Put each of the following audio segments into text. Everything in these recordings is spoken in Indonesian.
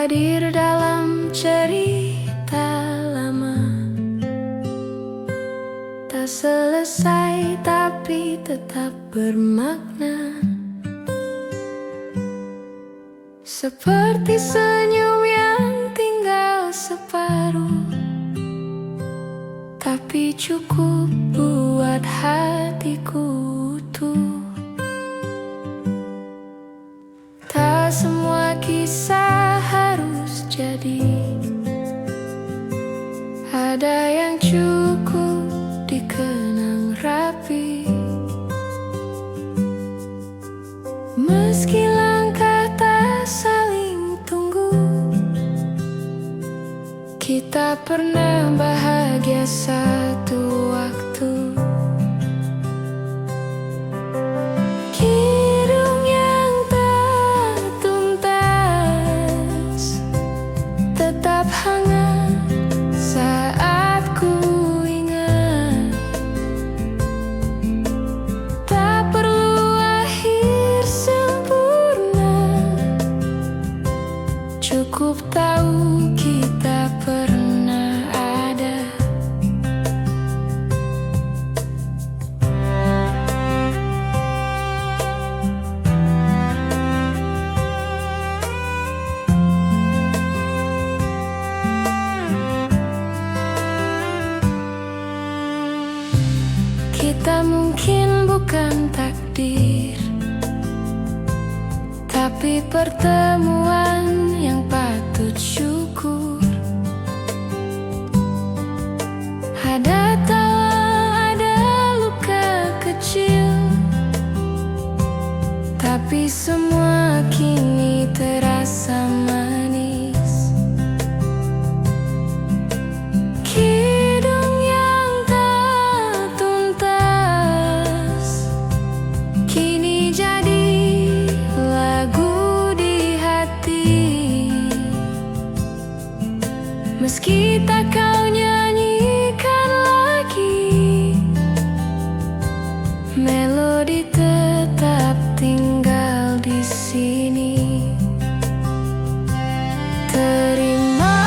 hadir dalam cerita lama, tak selesai tapi tetap bermakna. Seperti senyum yang tinggal separuh, tapi cukup buat hatiku utuh. Tak semua kisah harus jadi, ada yang cukup dikenang rapi. Meski langkah tak saling tunggu, kita pernah bahagia satu waktu. Kidung yang tak tuntas tetap hangat saat ku ingat. Tak perlu akhir sempurna, cukup tahu kita pernah ada. Kita mungkin bukan takdir, tapi pertemuan yang patut syukur. Ada tawa, ada luka kecil, tapi semua kini terasa manis. Kidung yang tak tuntas kini jadi lagu di hati. Meski tak kau nyanyikan lagi, melodi tetap tinggal di sini. Terima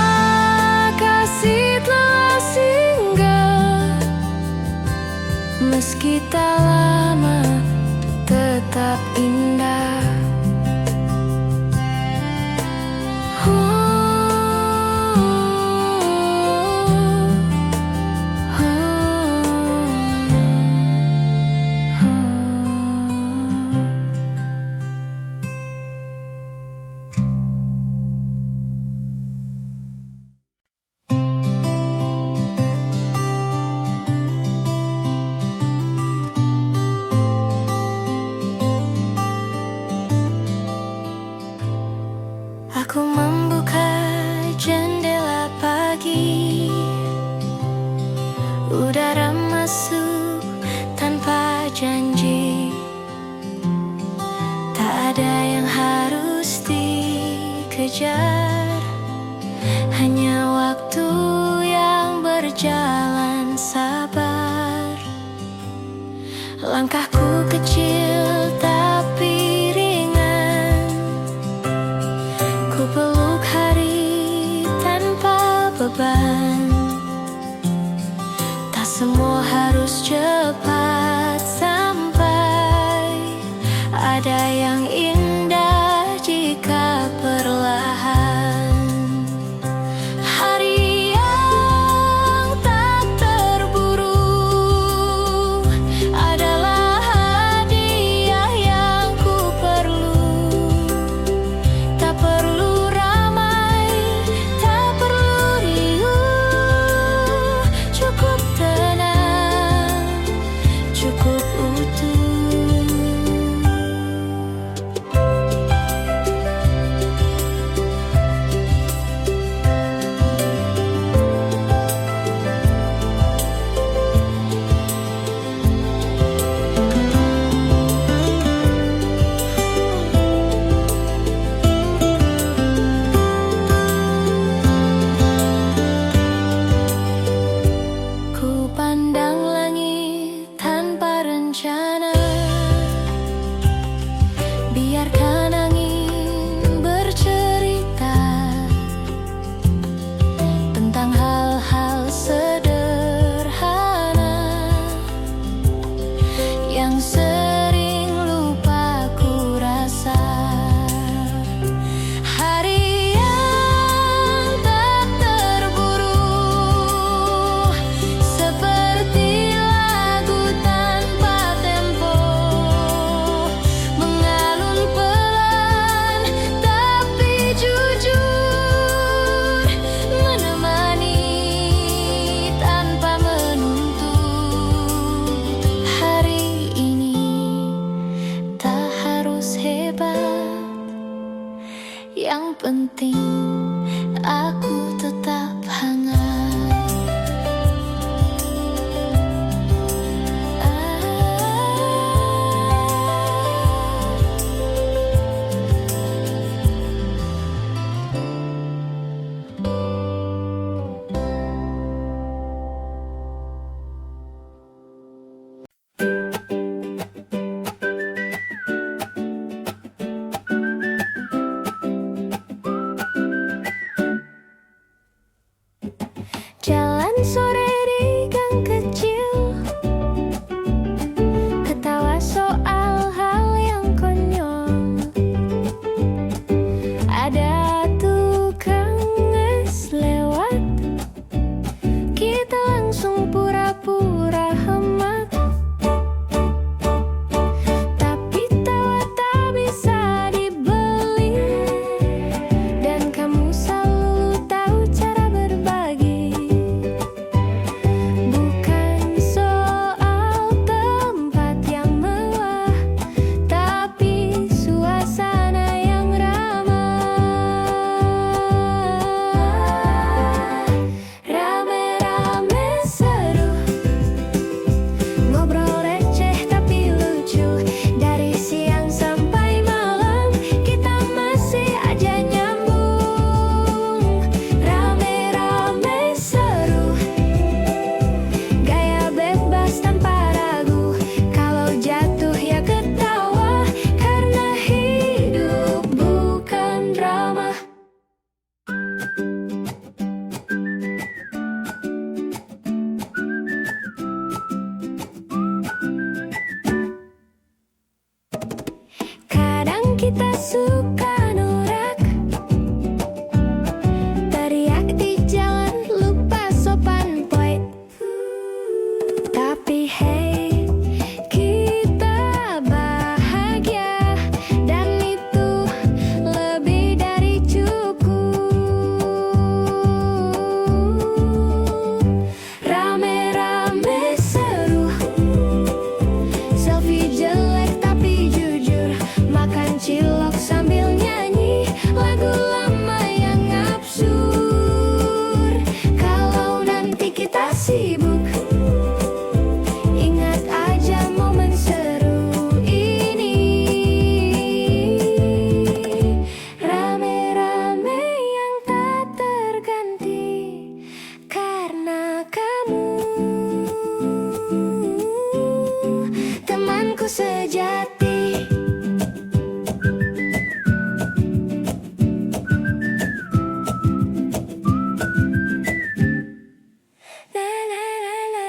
kasih telah singgah, meski tak lama tetap indah. Aku membuka jendela pagi, udara masuk tanpa janji. Tak ada yang harus dikejar, hanya waktu yang berjalan sabar. Langkahku kecil tapi ringan, ku peluk hari tanpa beban. Tak semua harus cepat sampai, ada yang indah jika perlahan. Hari yang tak terburu adalah hadiah yang ku perlu. Tak perlu ramai, tak perlu riuh, Jalan sore di gang kecil, ketawa soal hal yang konyol. Ada tukang es lewat, kita langsung pura-pura hemat. Tapi tawa tak bisa dibeli, dan kamu selalu tahu cara berbagi. Bukan soal tempat yang mewah, tapi suasana yang ramah. Rame-rame seru, ngobrol receh tapi lucu. Dari siang sampai malam, kita masih aja nyambung. Rame-rame seru, gaya bebas tanpa ragu. Kalau jatuh ya ketawa, karena hidup bukan drama. Kadang kita suka norak, teriak di jalan, lupa sopan poin. Tapi hey, kita bahagia, dan itu lebih dari cukup. Rame-rame seru, selfie jelek tapi jujur, makan cilok sambil nyanyi lagu lama yang absurd. Kalau nanti kita sibuk, ingat aja momen seru ini. Rame-rame yang tak terganti, karena kamu temanku sejati. Na na na na,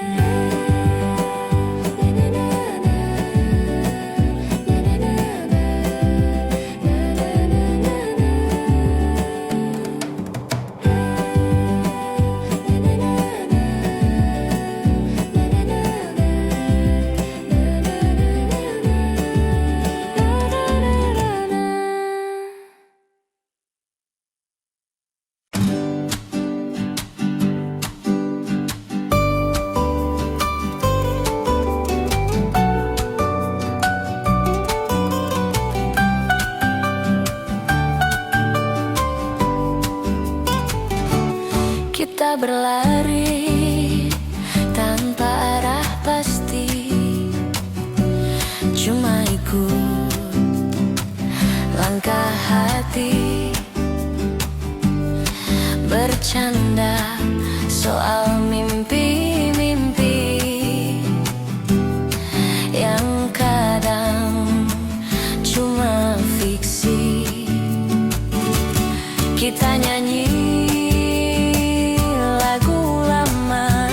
na na na na, na na na na, na na na na na. Kita berlari tanpa arah pasti, cuma ikut langkah hati, bercanda soal mimpi-mimpi yang kadang cuma fiksi. Kita nyanyi lagu lama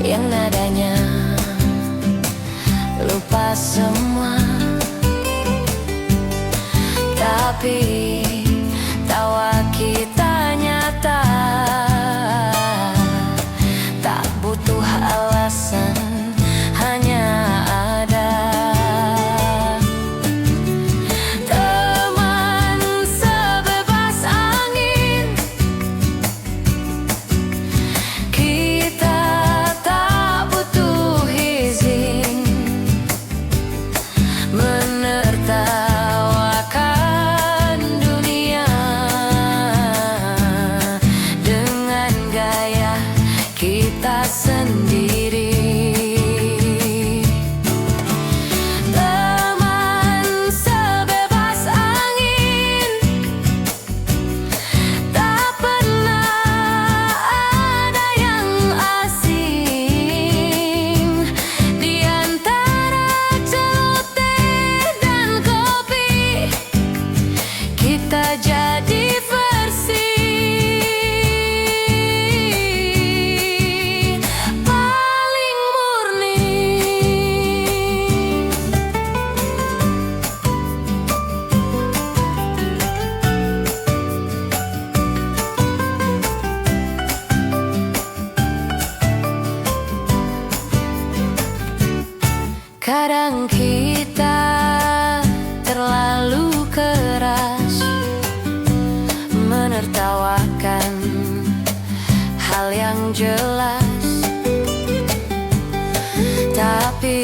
yang nadanya lupa semua, tapi tawa kita nyata tertawakan hal yang jelas, tapi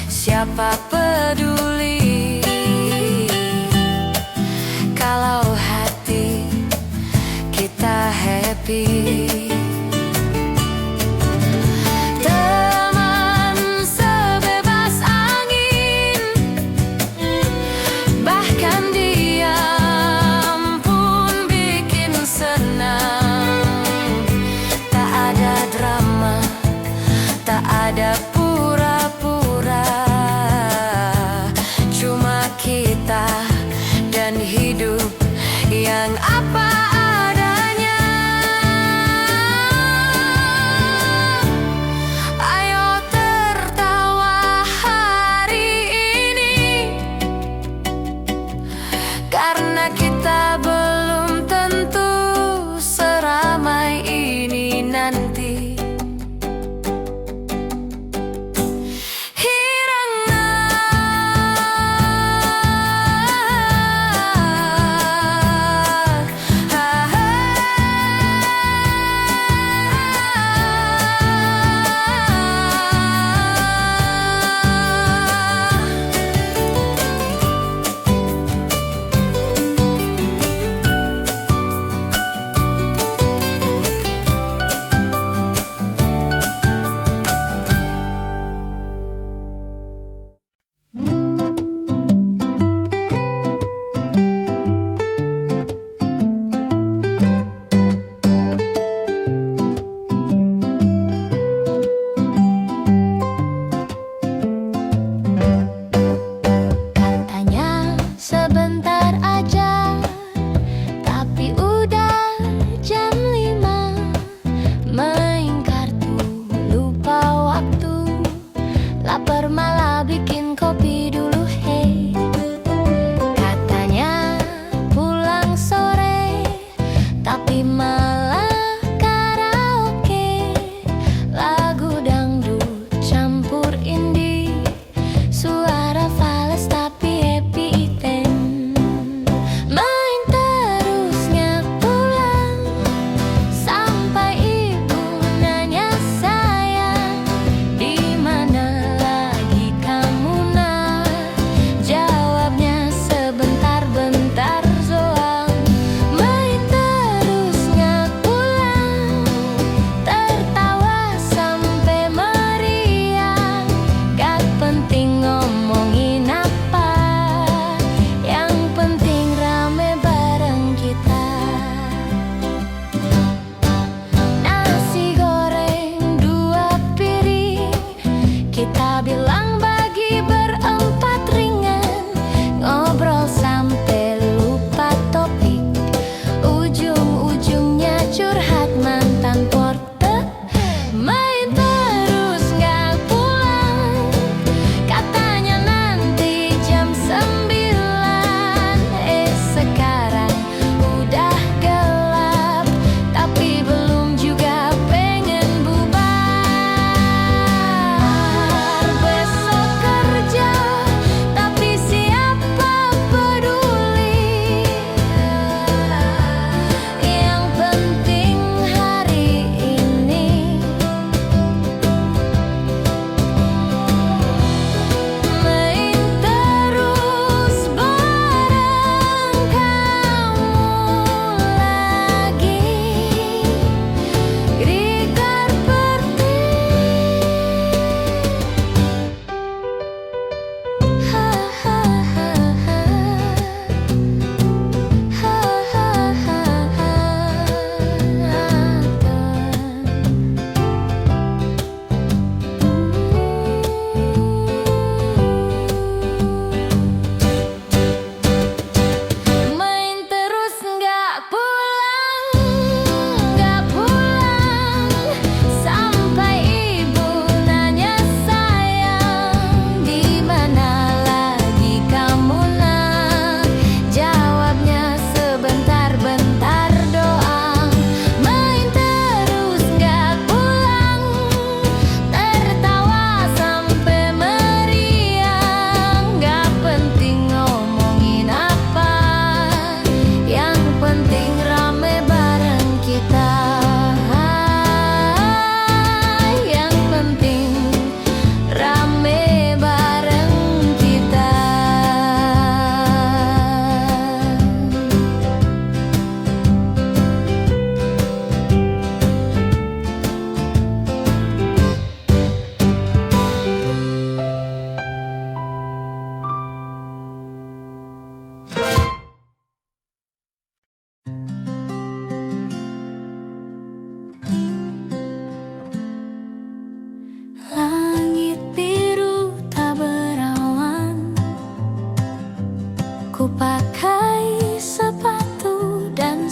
siapa peduli kalau hati kita happy. Teman sebebas angin, bahkan diam pun bikin senang. Tak ada drama, tak ada pura-pura, cuma kita dan hidup yang apa adanya. Ayo tertawa hari ini, karena kita belum tentu seramai ini nanti. Hirang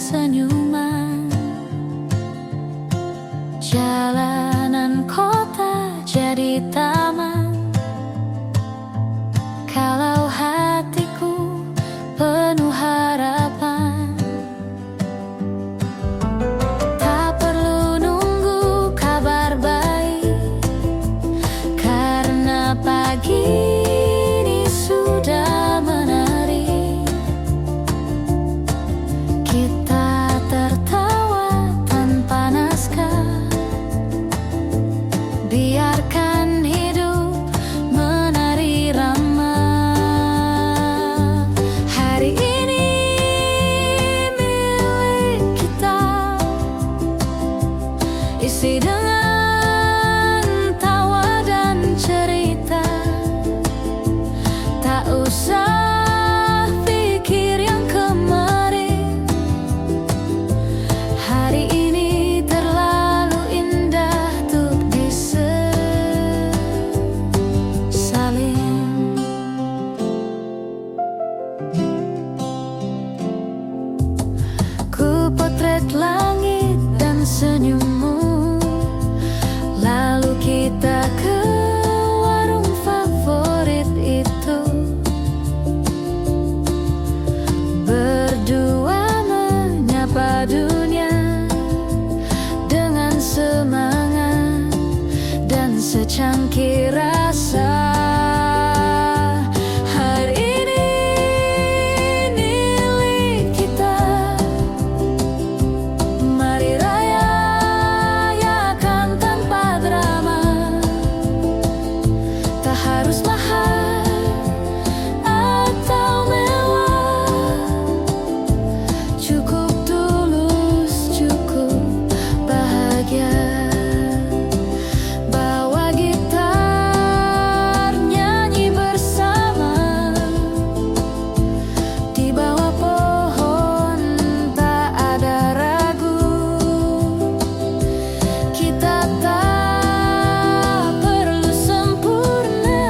senyuman. Jalanan kota jadi taman kalau hatiku penuh harapan. Tak perlu nunggu kabar baik, karena pagi ini sudah menari. Kita tertawa tanpa naskah, biarkan hidup menari ramah. Hari ini milik kita, isi dengan tawa dan cerita. Tak usah pikir yang kemarin, hari ini terlalu indah untuk disesalin. Ku potret langit dan senyummu, lalu kita ke warung favorit itu. Berdua menyapa dunia dengan semangat dan secangkir rasa. Hari ini milik kita, mari rayakan tanpa drama. Tak harus mahal atau mewah, cukup tulus, cukup bahagia. Bawa gitar, nyanyi bersama di bawah pohon, tak ada ragu. Kita tak perlu sempurna,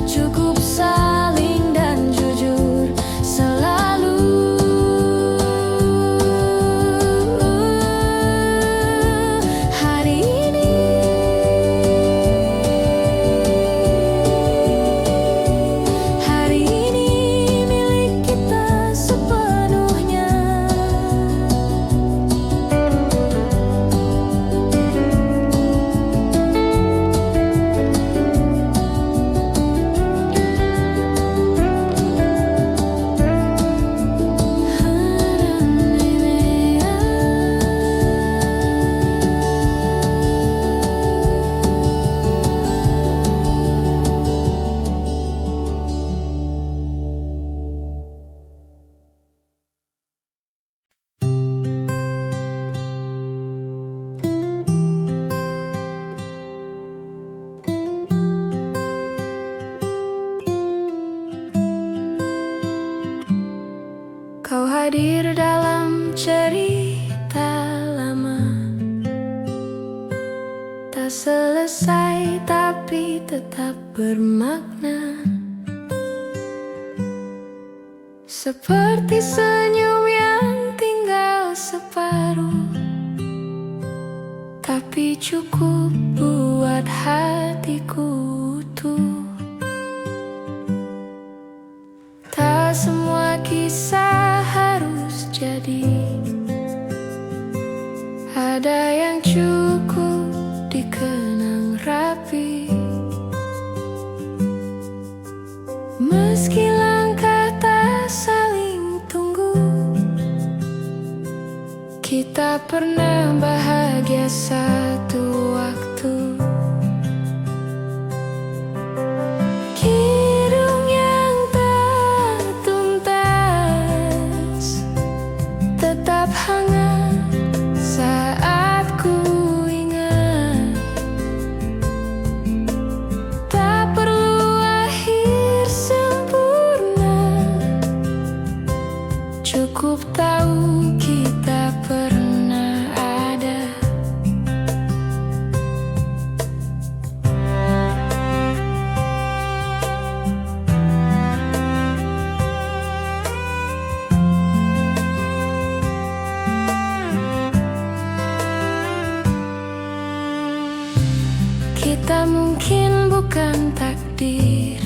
cukup saling dan jujur selalu. Hari ini milik kita sepenuhnya. Kau hadir dalam cerita lama, tak selesai tapi tetap bermakna. Seperti senyum yang tinggal separuh, tapi cukup buat hatiku utuh. Tak semua kisah harus jadi, ada yang cukup dikenang rapi. Meski langkah tak saling tunggu, kita pernah bahagia satu waktu. Kidung yang tak tuntas tetap hangat saat ku ingat. Tak perlu akhir sempurna, cukup tahu kita pernah ada. mungkin bukan takdir,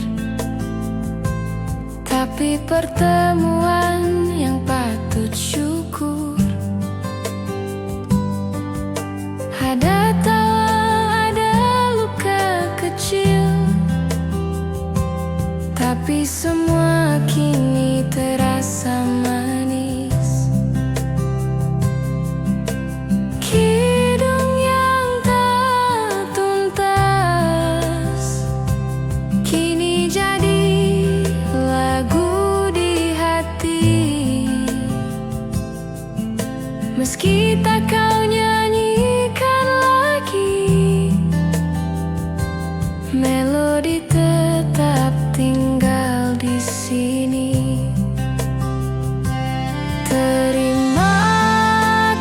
tapi pertemuan yang patut syukur. Ada tawa, ada luka kecil, tapi semua kini terasa manis. Kidung yang tak tuntas kini jadi lagu di hati. Meski tak kau nyanyikan lagi, melodi tetap tinggal di sini. Terima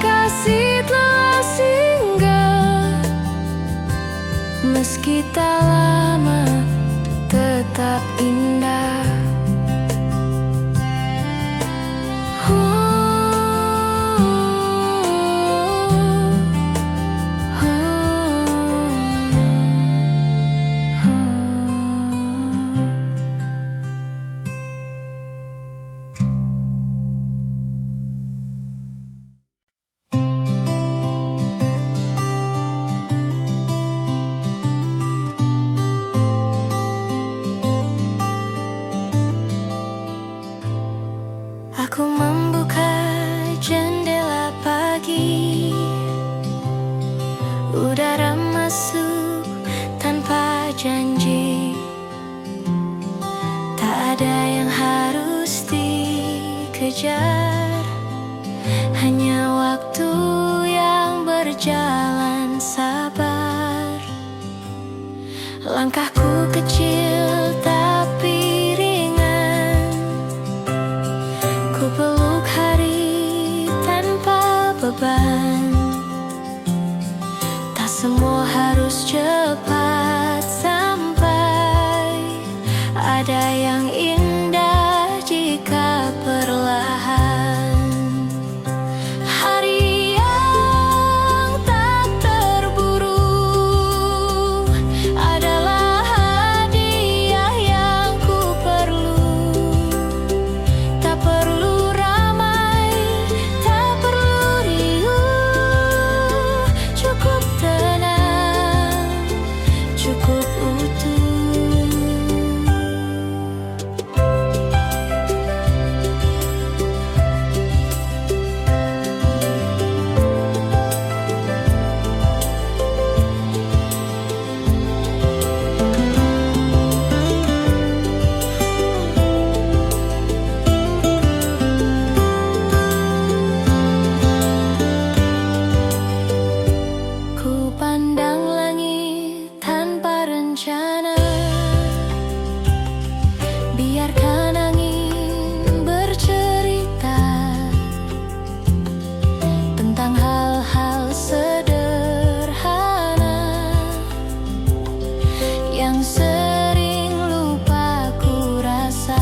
kasih telah singgah, meski tak lama tetap indah. Aku membuka jendela pagi, udara masuk tanpa janji. Tak ada yang harus dikejar, hanya waktu yang berjalan sabar. Langkahku kecil tapi ringan, ku peluk hari tanpa beban. Tak semua harus cepat sampai, ada yang indah jika perlahan. Hari yang tak terburu adalah hadiah yang ku perlu. Tak perlu ramai, tak perlu riuh, cukup tenang, cukup utuh. Ku pandang langit tanpa rencana, biarkan angin bercerita tentang hal-hal sederhana yang sering lupa ku rasa.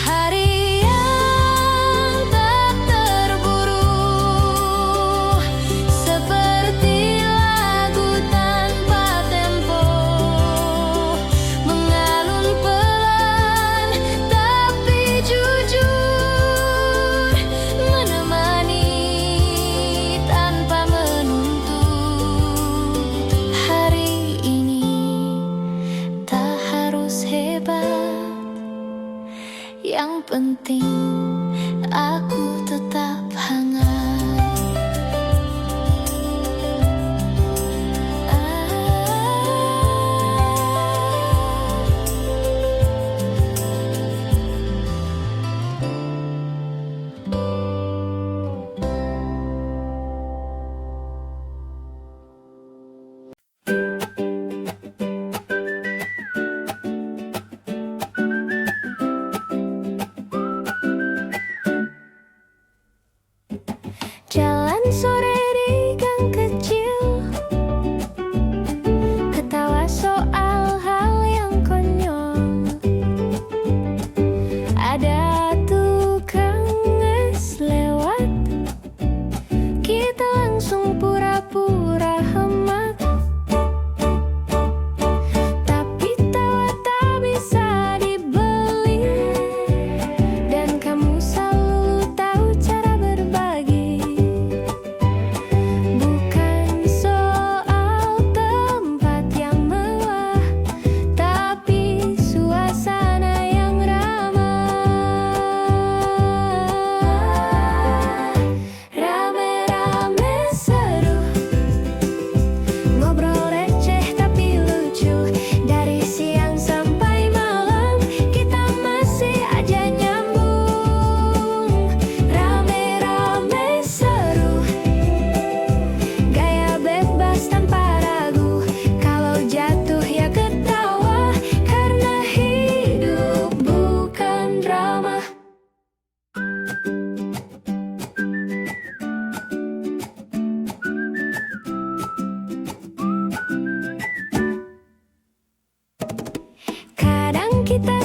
Hari yang tak terburu, seperti lagu tanpa tempo, mengalun pelan tapi jujur, menemani tanpa menuntut. Hari ini tak harus hebat, yang penting aku tetap hangat. Jalan sore di gang kecil, ketawa soal hal yang konyol. Ada tukang es lewat, kita langsung pura-pura hemat.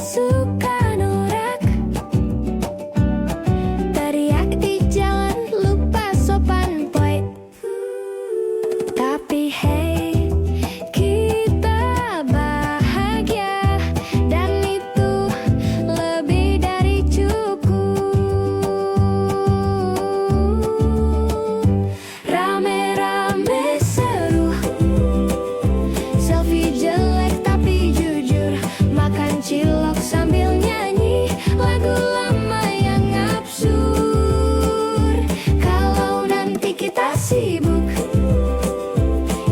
suka norak, teriak di jalan, lupa sopan boy. Tapi hey, kita bahagia, dan itu lebih dari cukup. Rame-rame seru, selfie jelek tapi jujur, makan cilok sambil nyanyi lagu lama yang absurd. Kalau nanti kita sibuk,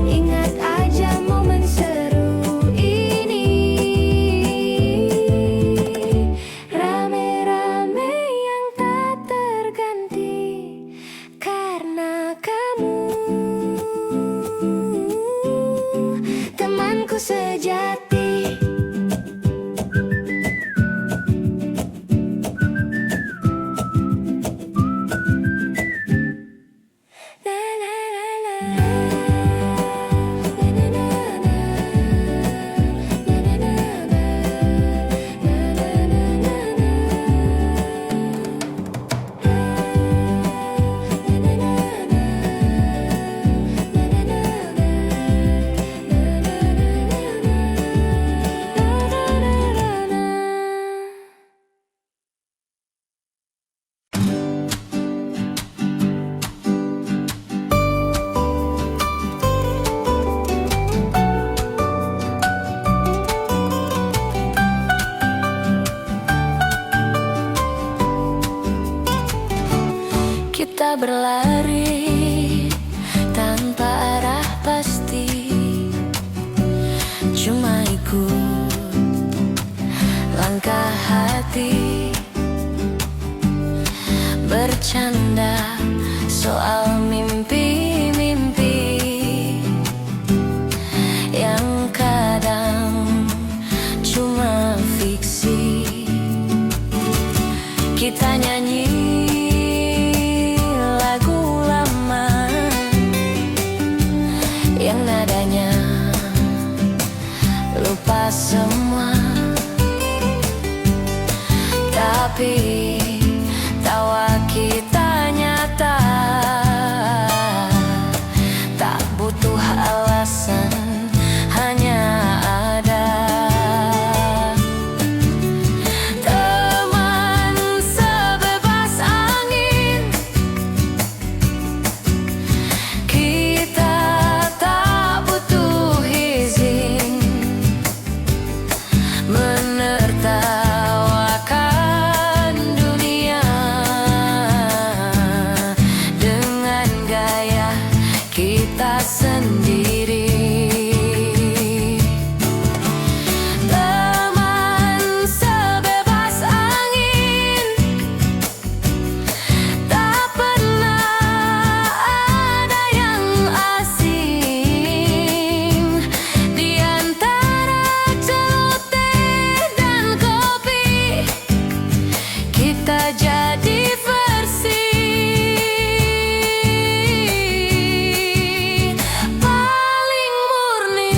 ingat aja momen seru ini. Rame-rame yang tak terganti karena kamu, temanku sejati. Na na na na. Na na na na. Na na na na. Na na na na na. Na na na na. Na na na na. Na na na na. Kita berlari tanpa arah pasti, cuma ikut langkah hati, bercanda soal mimpi-mimpi yang kadang cuma fiksi. Kita nyanyi lagu lama yang nadanya lupa semua, tapi tawa kita nyata, tak butuh alasan, hanya ada. Teman sebebas angin, kita tak butuh izin menertawakan dunia dengan gaya kita sendiri. Teman sebebas angin, tak pernah ada yang asing. Di antara celoteh dan kopi, kita jadi versi paling murni.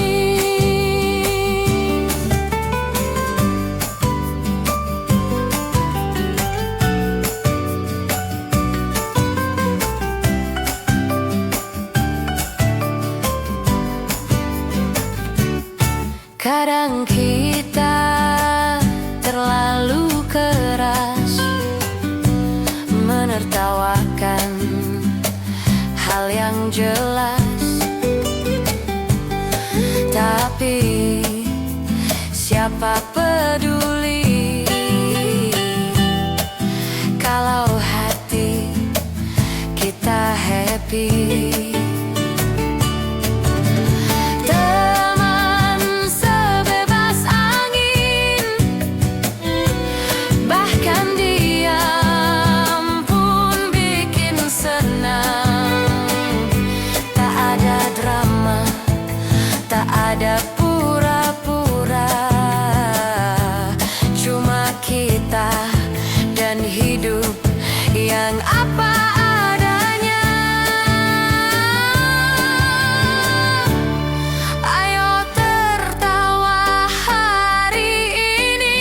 Kadang kita terlalu keras menertawakan hal yang jelas, tapi siapa peduli kalau hati kita happy. Teman sebebas angin, bahkan diam pun bikin senang. Tak ada drama, tak ada pura-pura, cuma kita dan hidup yang apa adanya. Ayo tertawa hari ini,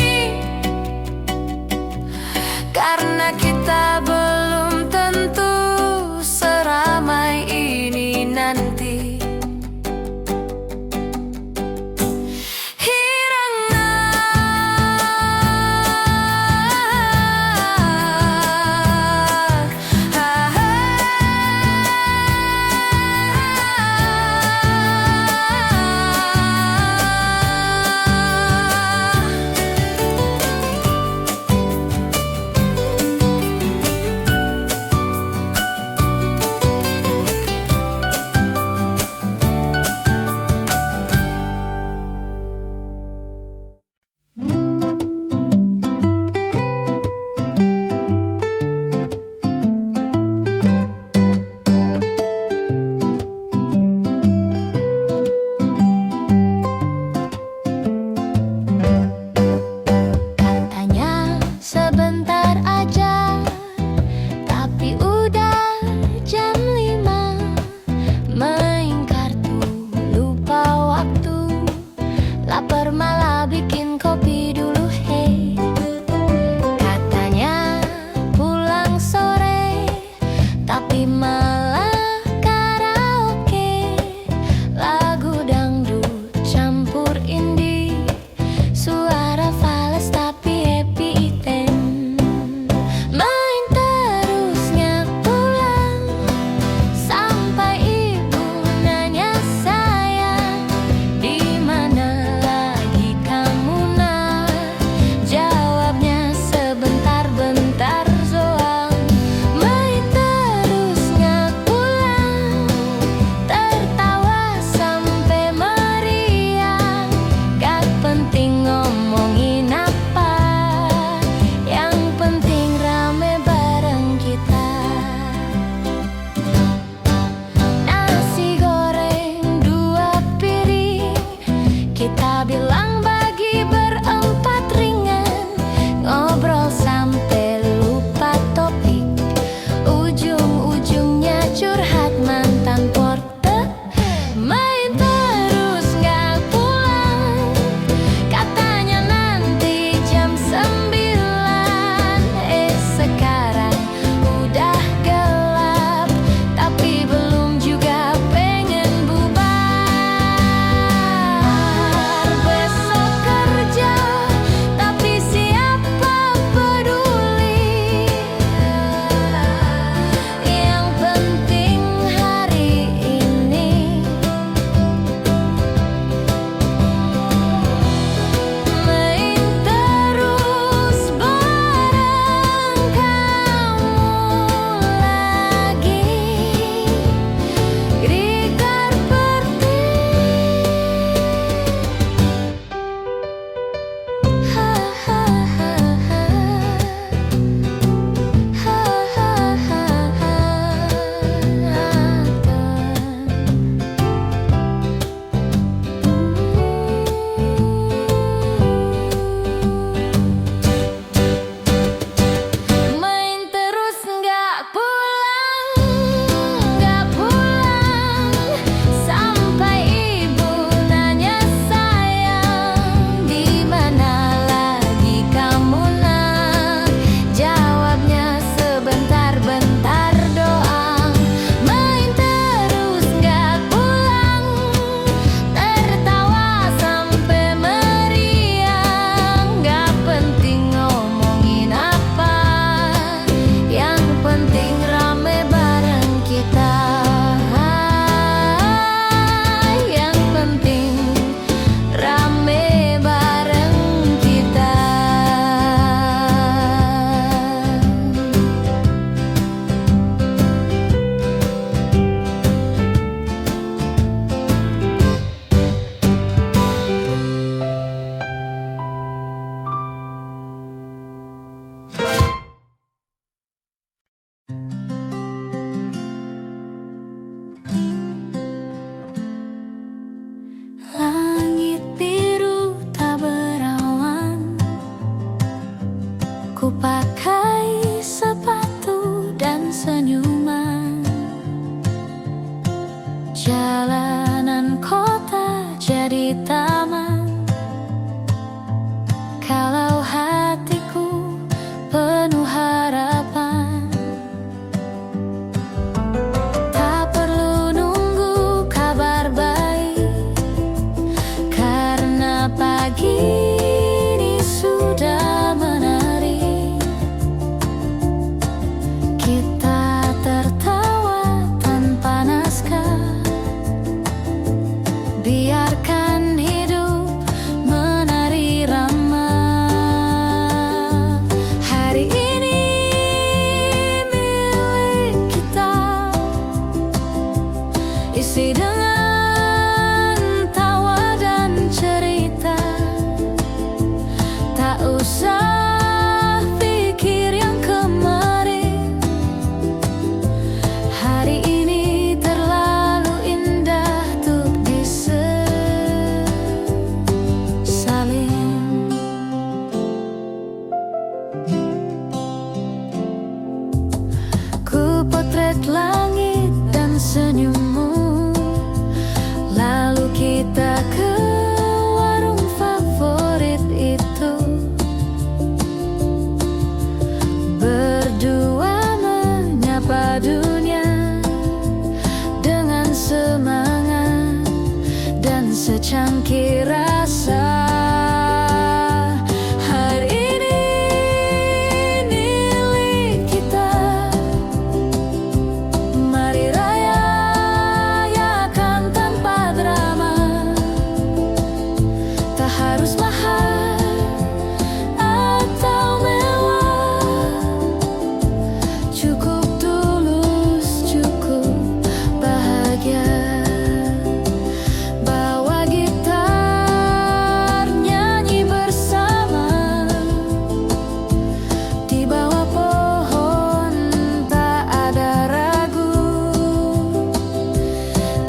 bercangkir rasa. Hari ini milik kita, mari rayakan tanpa drama. Tak harus mahal atau mewah, cukup tulus, cukup bahagia. Bawa gitar, nyanyi bersama, di bawah pohon tak ada ragu.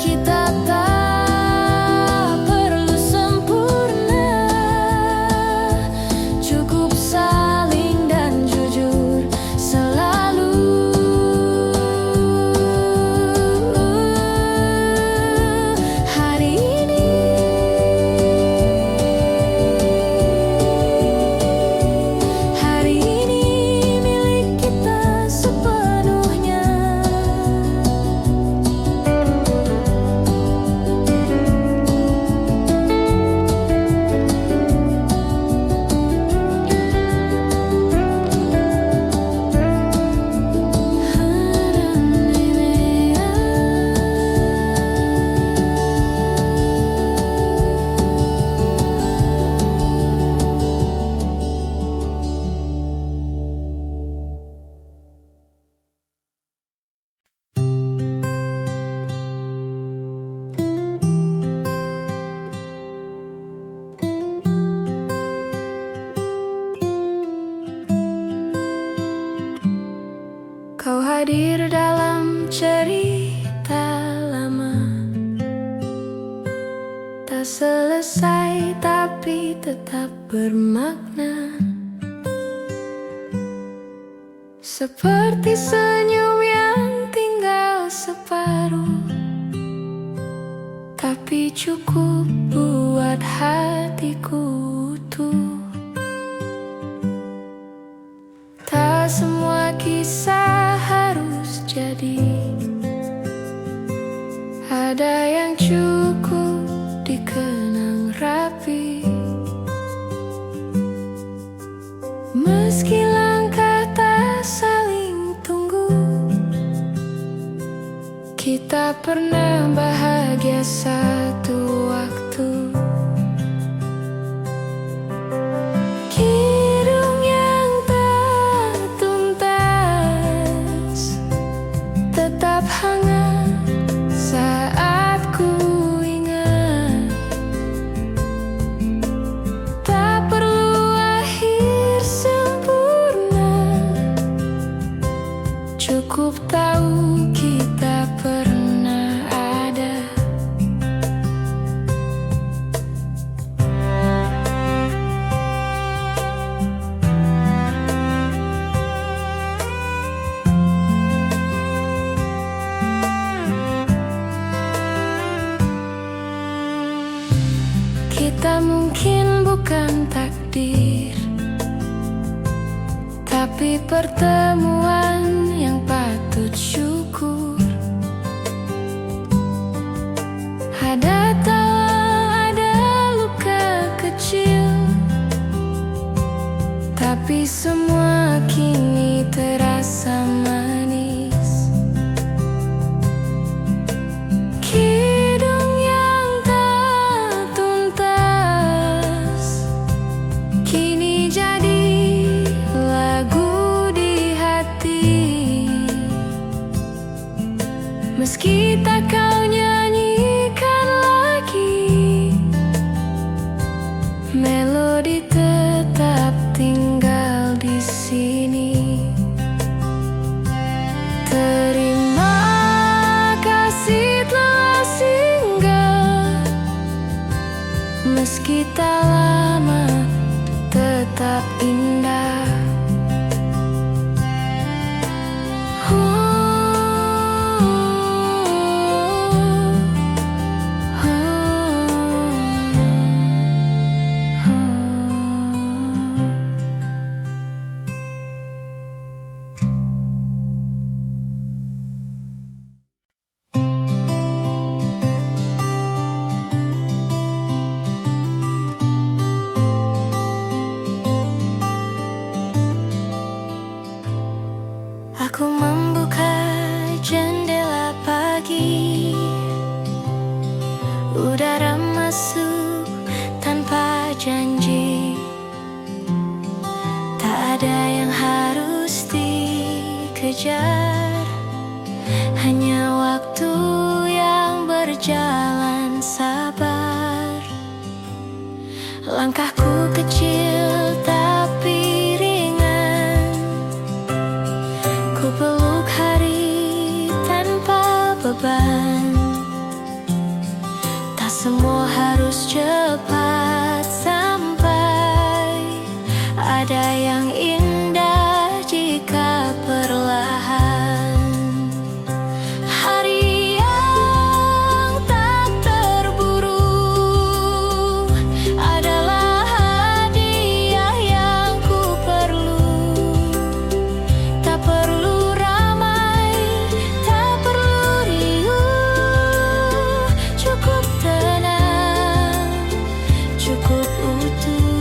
Kita tak perlu sempurna, cukup saling dan jujur selalu. Hari ini milik kita sepenuhnya. Kau hadir dalam cerita lama, tak selesai tapi tetap bermakna. Seperti senyum yang tinggal separuh, tapi cukup buat hatiku utuh. Tak semua kisah harus jadi, ada yang cukup dikenang rapi. Meski langkah tak saling tunggu, kita pernah bahagia satu waktu. Kidung yang tak tuntas tetap hangat saat ku ingat. Tak perlu akhir sempurna, cukup tahu kita pernah ada. Kita mungkin bukan takdir, tapi pertemuan yang patut syukur. Ada tawa, ada luka kecil, tapi semua kini terasa manis. Kidung yang tak tuntas kini jadi lagu di hati. Meski tak kau nyanyikan lagi, melodi tetap tinggal di sini. Terima kasih telah singgah, meski tak lama tetap indah. membuka jendela pagi, udara masuk tanpa janji. Tak ada yang harus dikejar, hanya waktu yang berjalan sabar. Langkahku kecil tapi ringan, ku peluk hari tanpa beban. Tak semua harus cepat sampai, ada yang indah jika perlahan. Hari yang tak terburu adalah hadiah yang ku perlu. Tak perlu ramai, tak perlu riuh, cukup tenang, cukup utuh.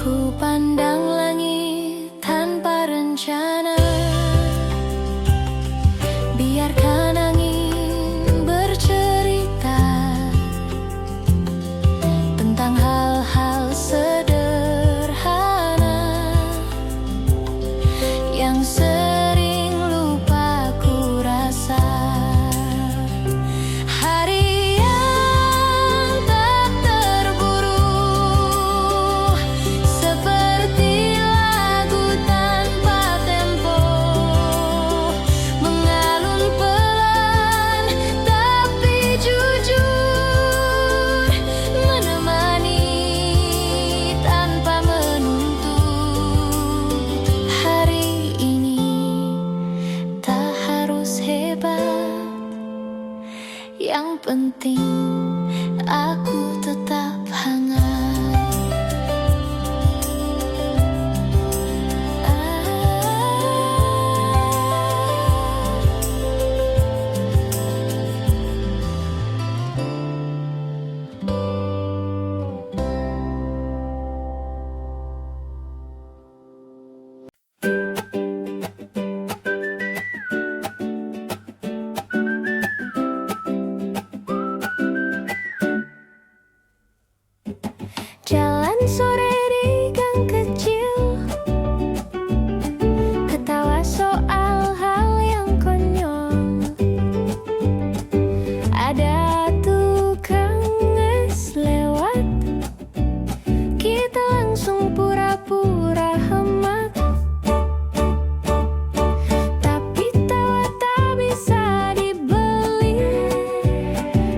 Ku pandang langit tanpa rencana, biarkan angin bercerita tentang hal-hal sederhana yang sering lupa ku rasa. Hari yang tak terburu, seperti lagu tanpa tempo, mengalun pelan tapi jujur, menemani tanpa menuntut. Hari ini tak harus hebat, yang penting aku tetap hangat. Jalan sore di gang kecil, ketawa soal hal yang konyol. Ada tukang es lewat, kita langsung pura-pura hemat. Tapi tawa tak bisa dibeli,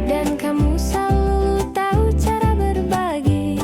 dan kamu selalu tahu cara berbagi.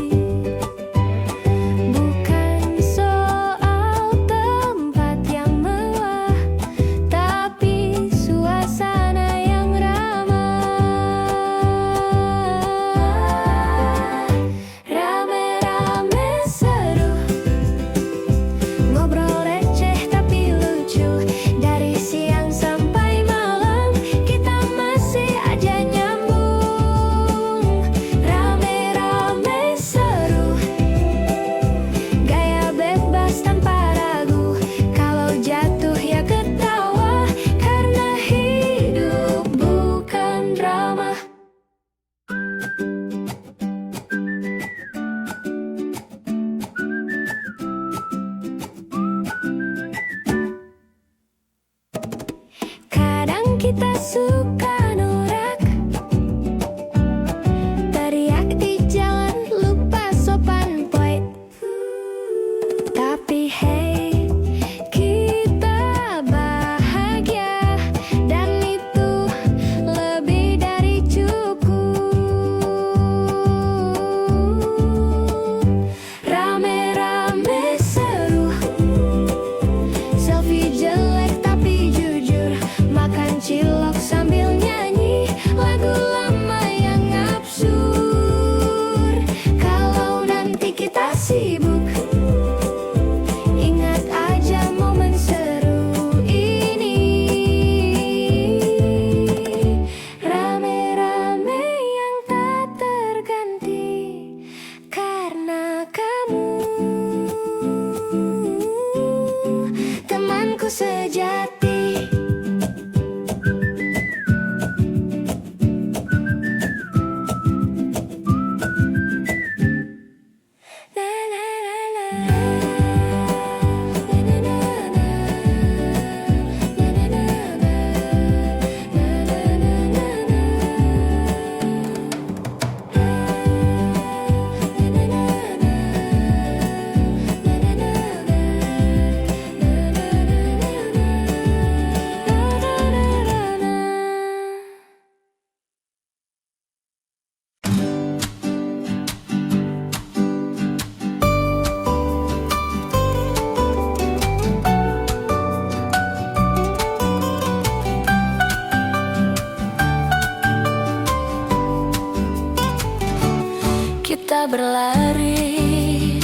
Kita berlari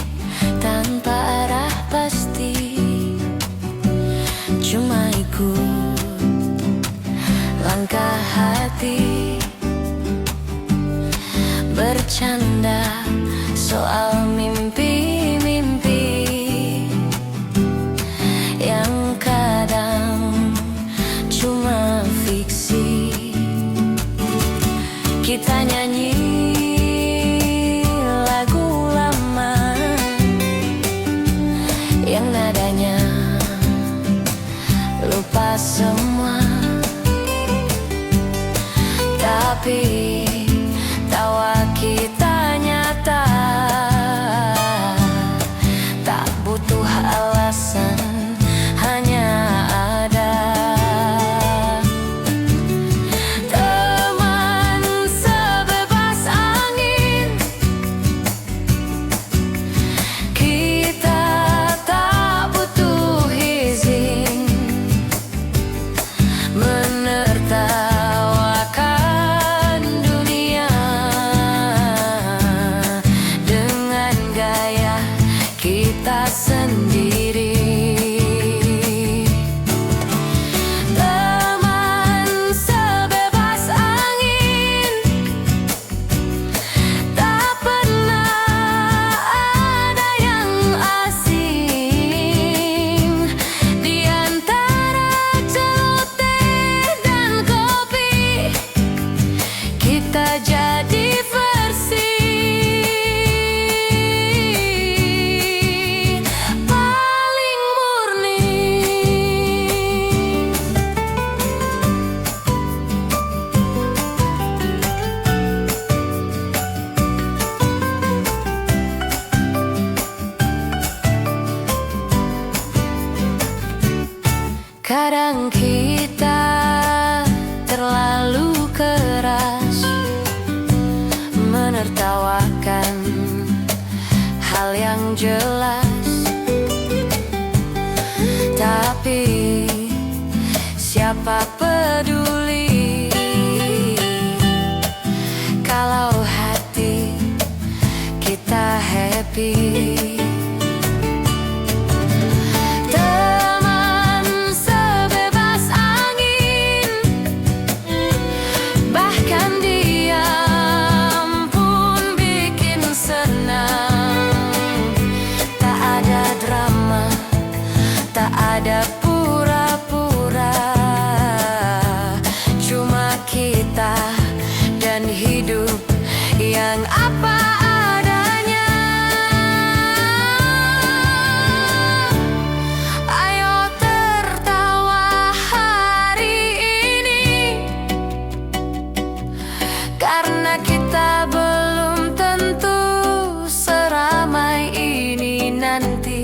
tanpa arah pasti, cuma ikut langkah hati, bercanda soal mimpi-mimpi yang kadang cuma fiksi. Kita nyanyi lagu lama yang nadanya lupa semua, tapi tawa kita nyata, tak butuh alasan, hanya ada. Teman sebebas angin, kita tak butuh izin menertawakan dunia dengan gaya kita sendiri. Teman sebebas angin, tak pernah ada yang asing. Di antara celoteh dan kopi, kita jadi versi paling murni. Kadang kita terlalu keras menertawakan hal yang jelas, tapi siapa peduli kalau hati kita happy. Teman sebebas angin, bahkan diam pun bikin senang. Tak ada drama, tak ada pura-pura, cuma kita dan hidup yang apa adanya. Ayo tertawa hari ini, karena kita belum tentu seramai ini nanti.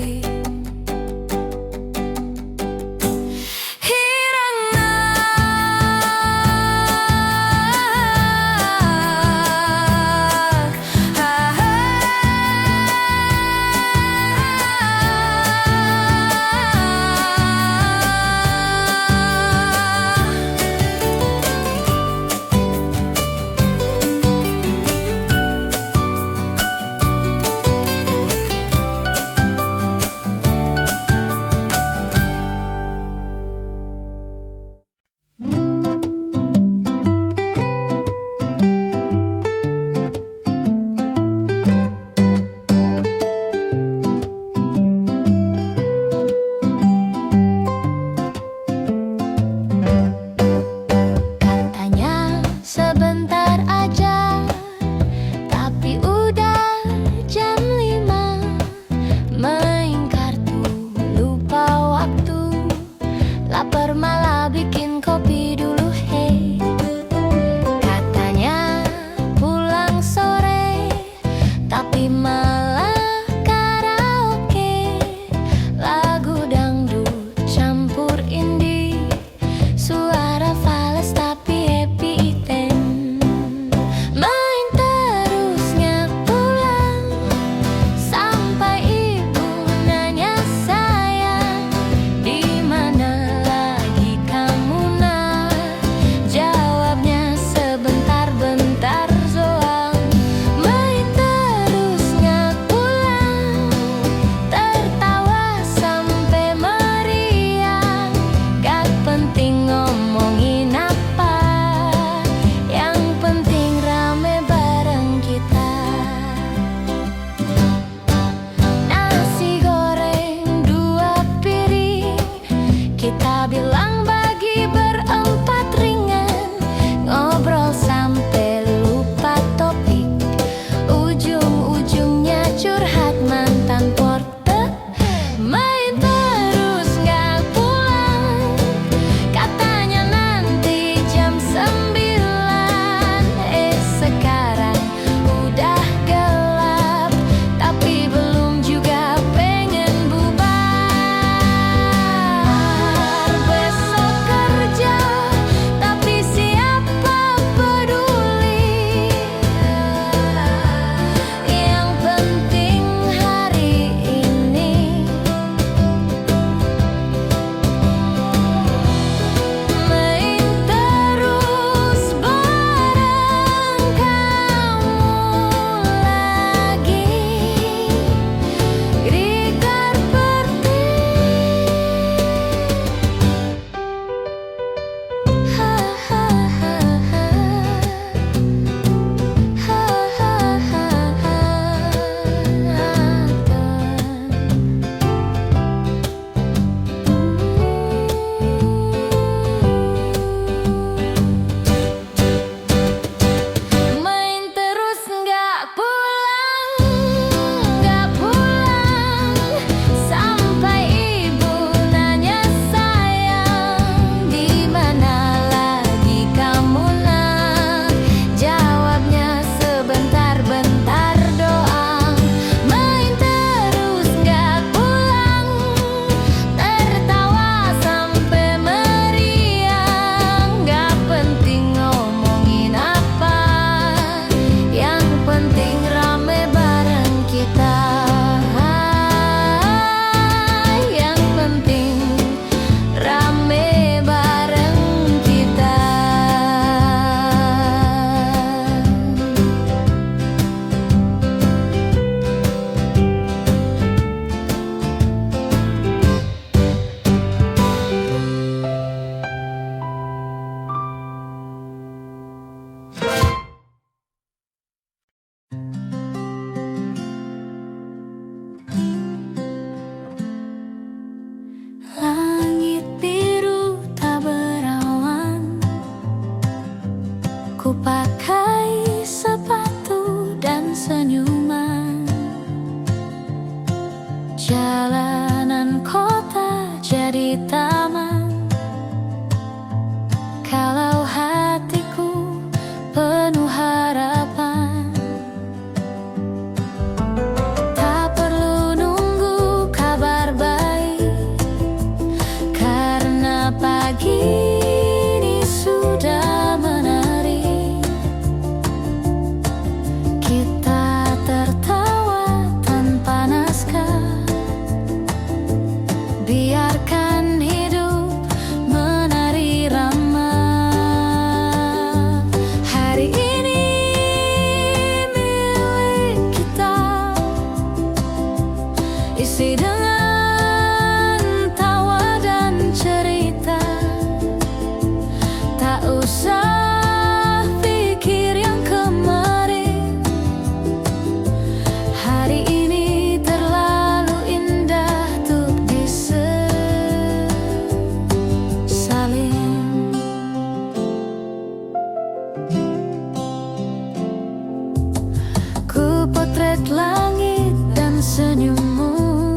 lihat langit dan senyummu.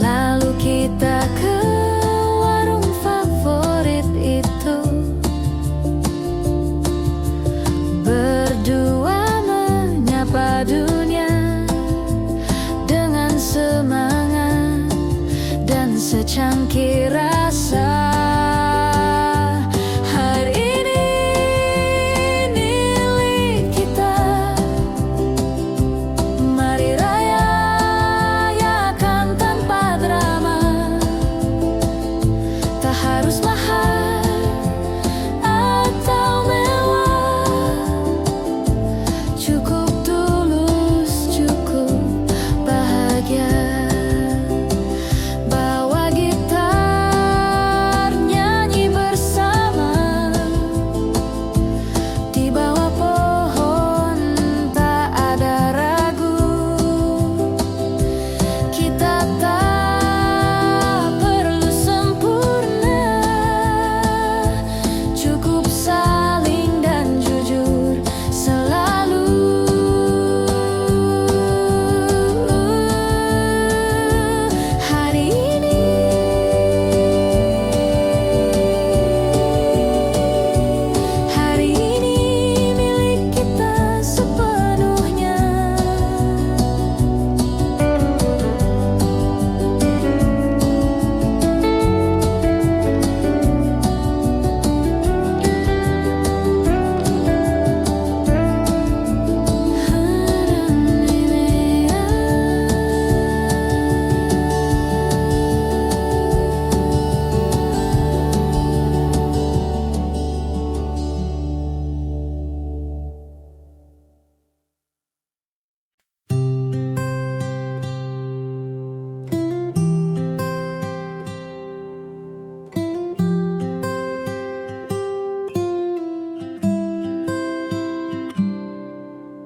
Lalu kita ke warung favorit itu, berdua menyapa dunia dengan semangat dan secangkir rasa.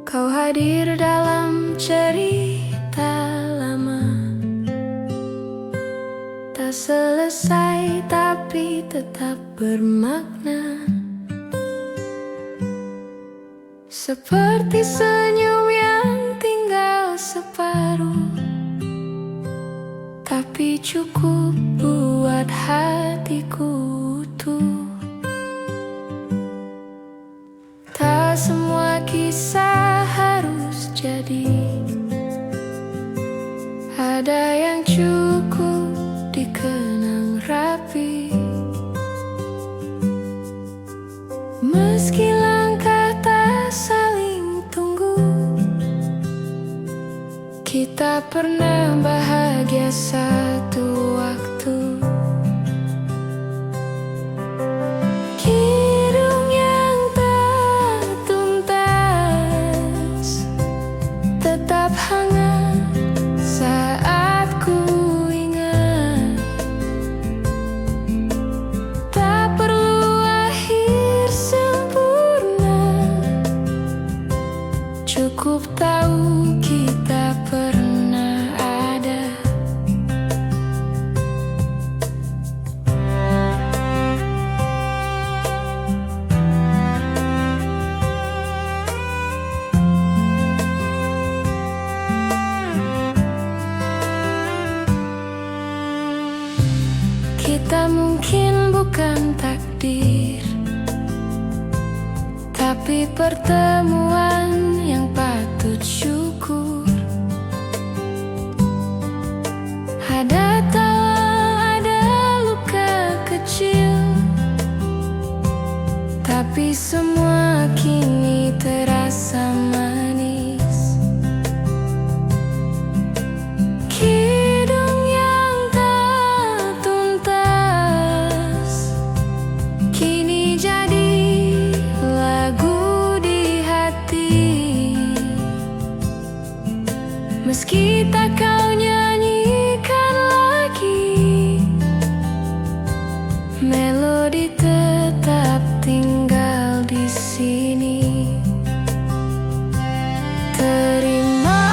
Kau hadir dalam cerita lama, tak selesai tapi tetap bermakna. Seperti senyum yang tinggal separuh, tapi cukup buat hatiku utuh. Tak semua kisah harus jadi, ada yang cukup dikenang rapi. Meski langkah tak saling tunggu, kita pernah bahagia satu waktu. Kidung yang tak tuntas tetap hangat saat ku ingat. Tak perlu akhir sempurna, cukup tahu kita pernah ada. Kita mungkin bukan takdir, tapi pertemuan yang patut syukur. Ada tawa, ada luka kecil, tapi semua kini terasa manis. Kidung yang tak tuntas kini jadi lagu di hati. Meski tak kau nyanyikan lagi, melodi tetap tinggal di sini. Terima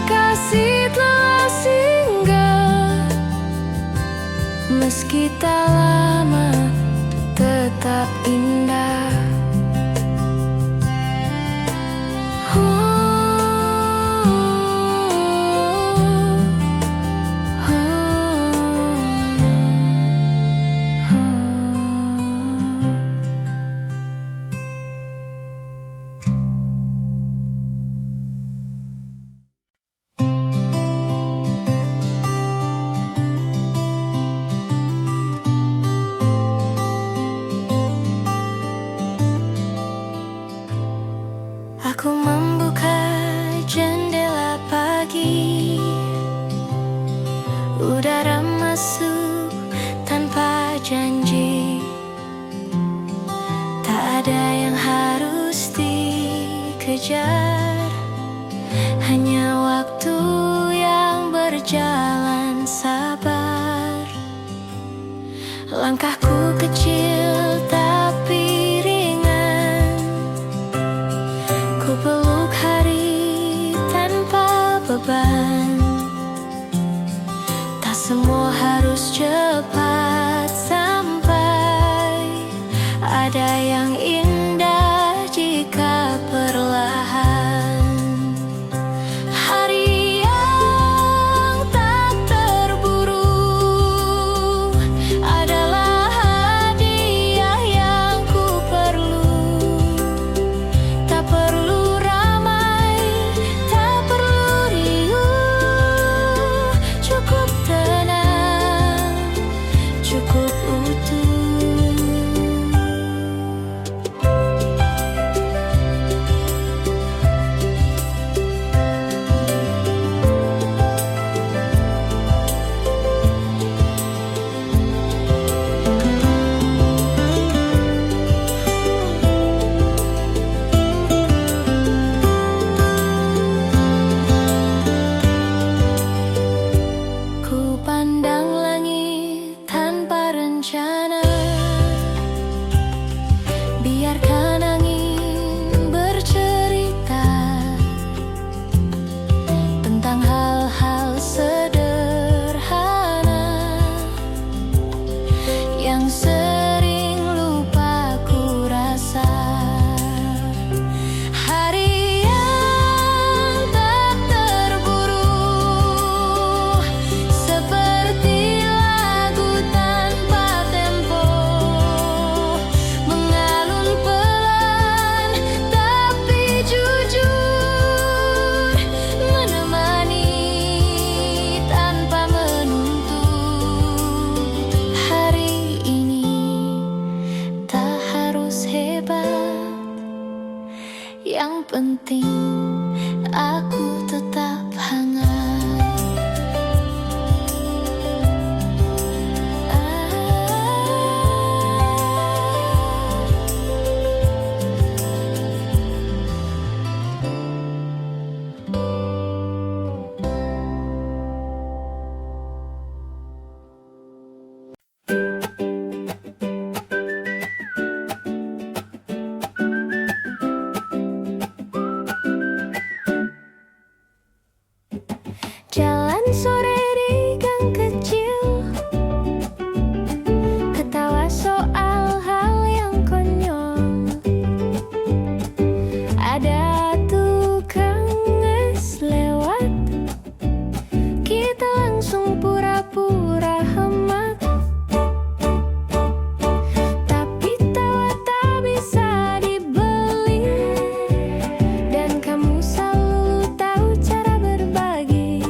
kasih telah singgah, meski tak lama tetap indah. Aku membuka jendela pagi, udara masuk tanpa janji. Tak ada yang harus dikejar, hanya waktu yang berjalan sabar. Langkahku kecil tapi ringan, ku peluk hari tanpa beban. Tak semua harus cepat sampai, ada yang indah jika perlahan. Hari yang tak terburu adalah hadiah yang ku perlu. Tak perlu ramai, tak perlu riuh, cukup tenang, cukup utuh. Ku pandang langit tanpa rencana, biarkan angin bercerita tentang hal-hal sederhana yang sering lupa ku rasa. Hari yang tak terburu, seperti lagu tanpa tempo, mengalun pelan tapi jujur, menemani tanpa menuntut. Hari ini tak harus hebat, yang penting aku tetap hangat. Jalan sore di gang kecil, ketawa soal hal yang konyol. Ada tukang es lewat, kita langsung pura-pura hemat. Tapi tawa tak bisa dibeli, dan kamu selalu tahu cara berbagi.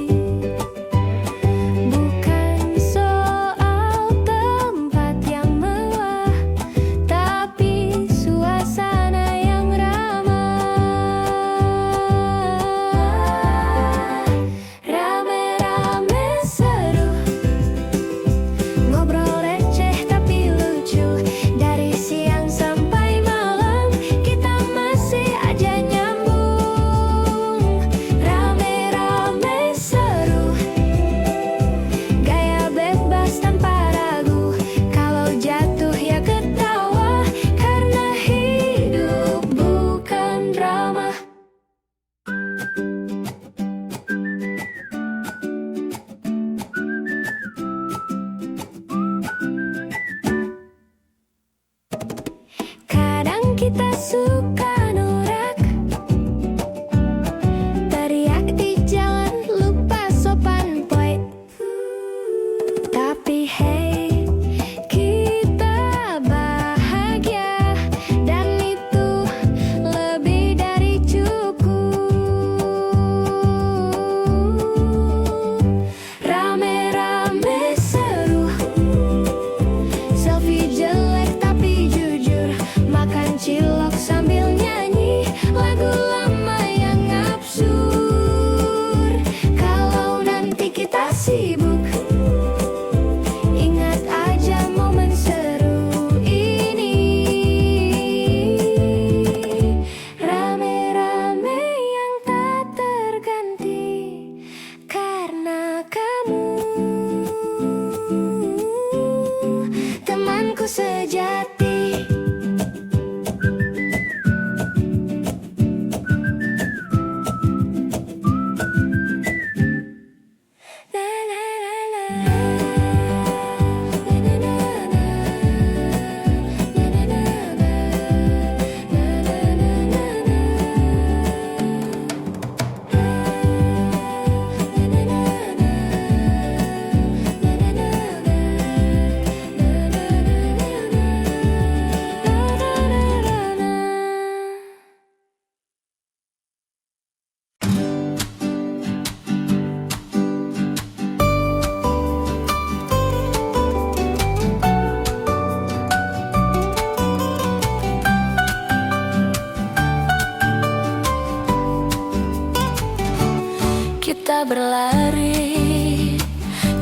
Kita berlari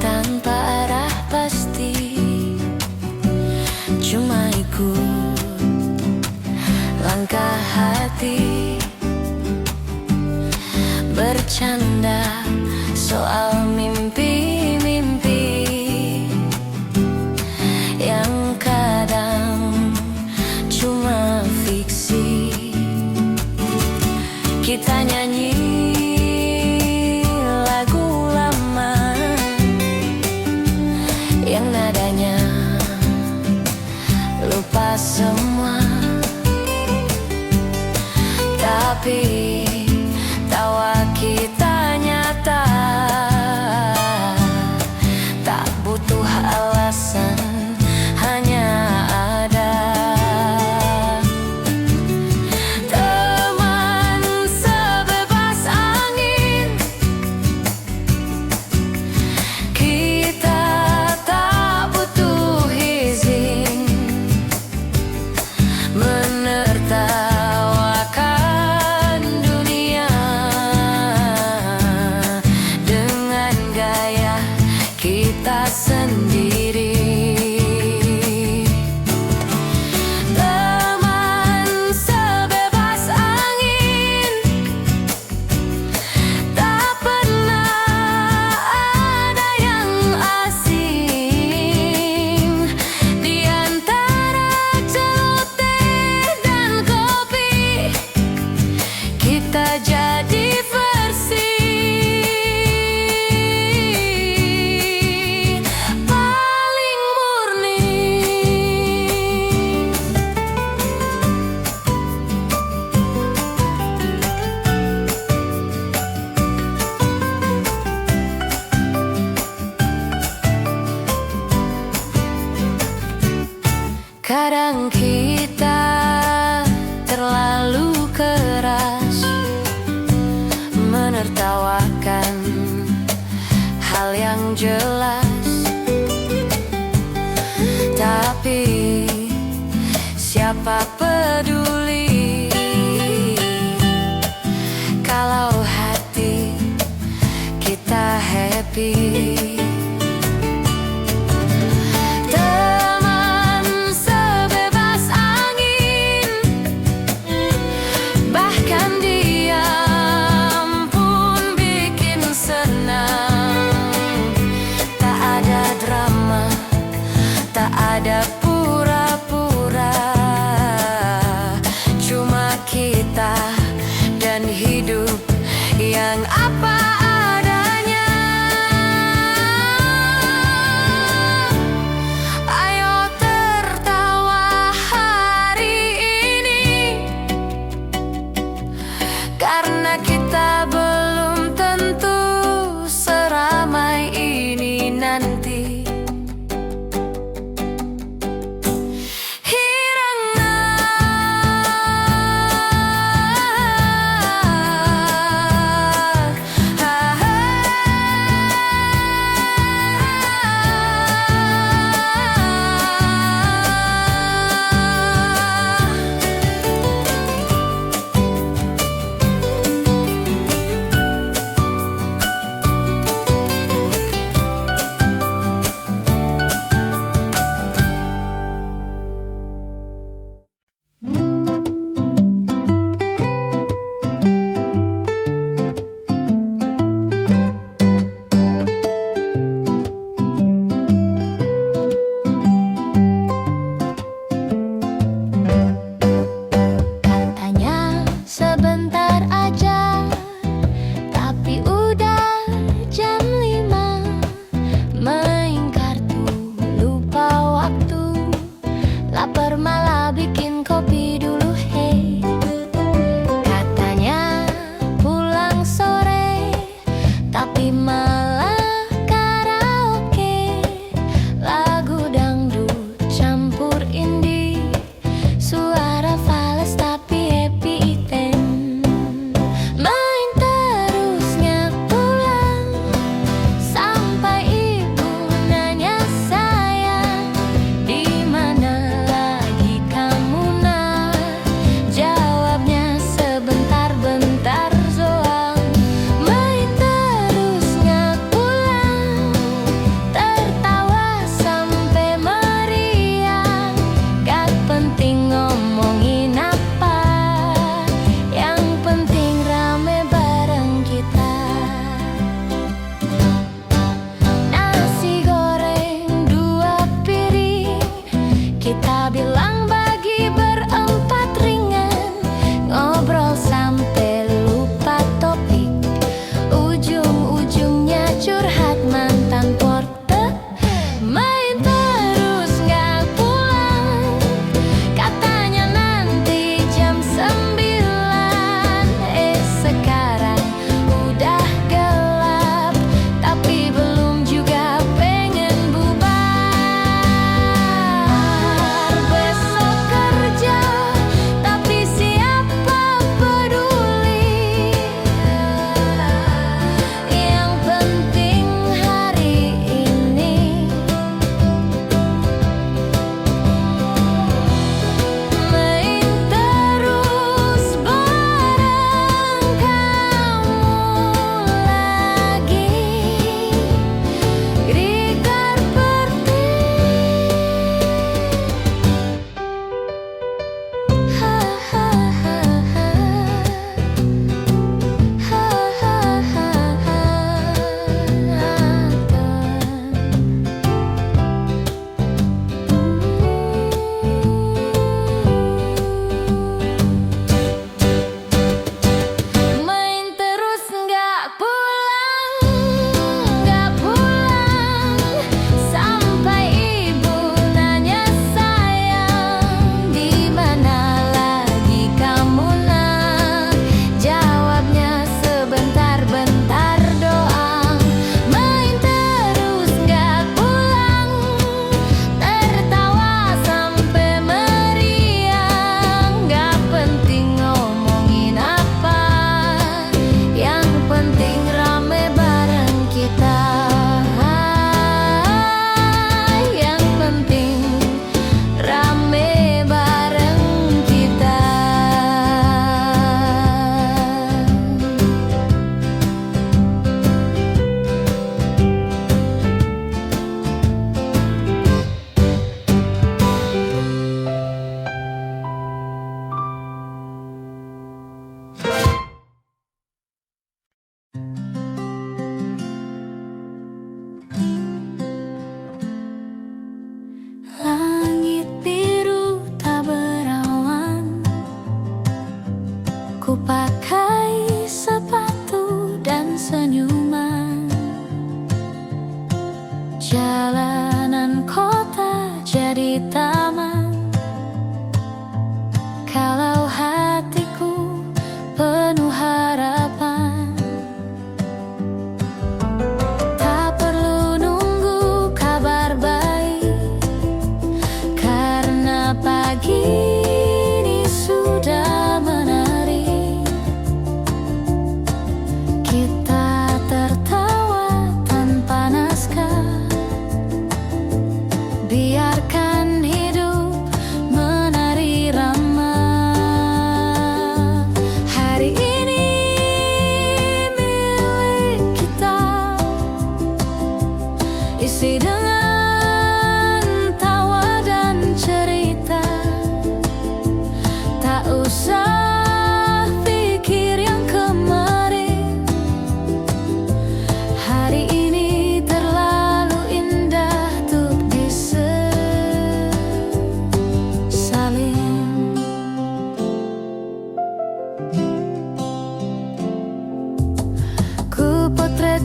tanpa arah pasti, cuma ikut langkah hati, bercanda soal mimpi-mimpi yang kadang cuma fiksi. Kita nyanyi lagu lama yang nadanya lupa semua, tapi tawa kita nyata, tak butuh alasan, hanya ada. Teman sebebas angin, kita tak butuh izin menertawakan dunia dengan gaya kita sendiri. Teman sebebas angin, tak pernah ada yang asing. Di antara celoteh dan kopi, kita jadi versi paling murni. Kadang kita terlalu keras menertawakan hal yang jelas, tapi siapa peduli kalau hati kita happy. Teman sebebas angin, bahkan diam pun bikin senang. Tak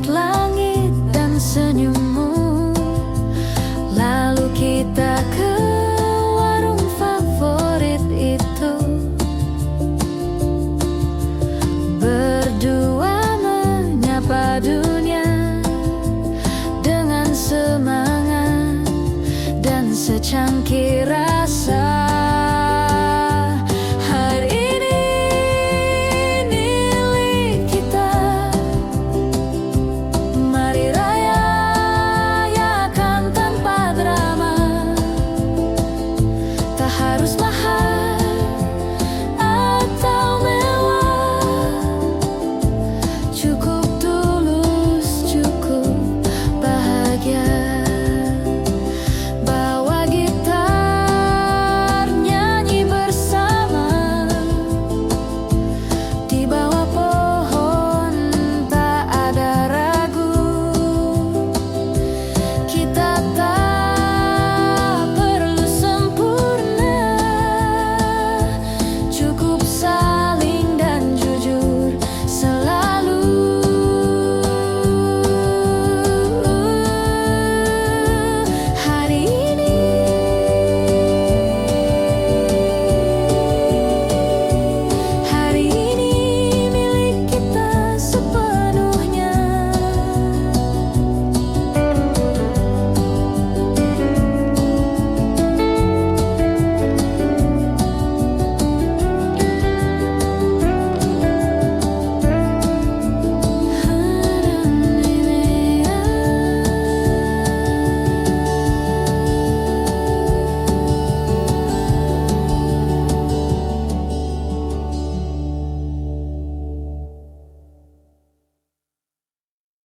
langit dan senyum